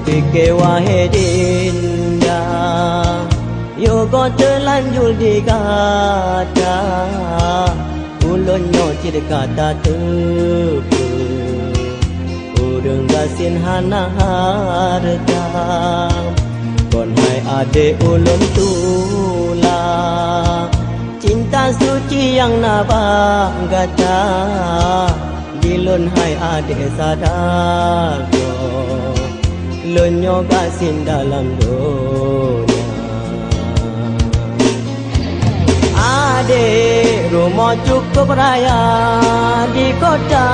Dikewa hedinda yo go terlanjur di kata ulonyo cid kata tepu urang gasin hana harta kon hai ade ulun tula cinta suci yang nabagata dilun hai ade sadago lonyo gasin dalam dunia ade rumah cukup raya di kota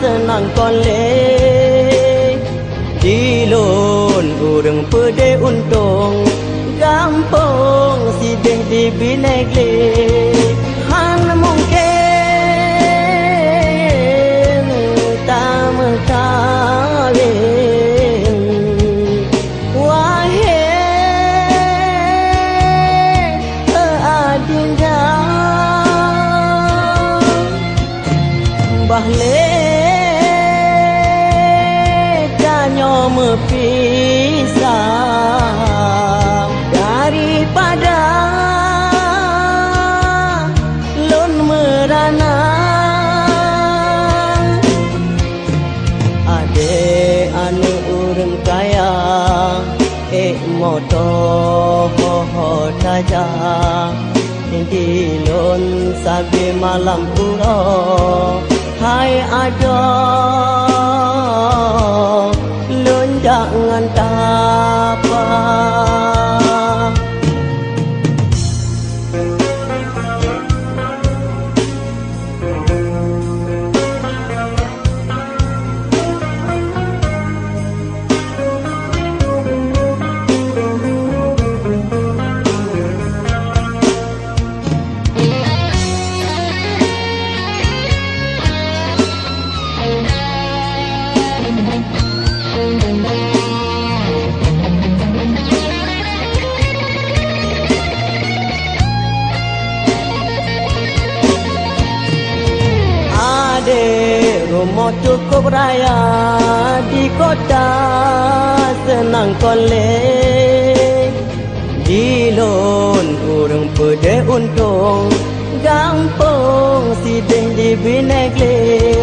senang kolek dilun urang pede untung gampang sideh di binek le han mungkin tak mengkawin wahai adinda bahle danyo mepisah daripada lon merana ade anu urang kaya moto ho saja di lon sabi malam puro hai ada lon jangan tapa rumah cukup raya di kota senang kolek dilun urang pede untung gampang sideh di binek le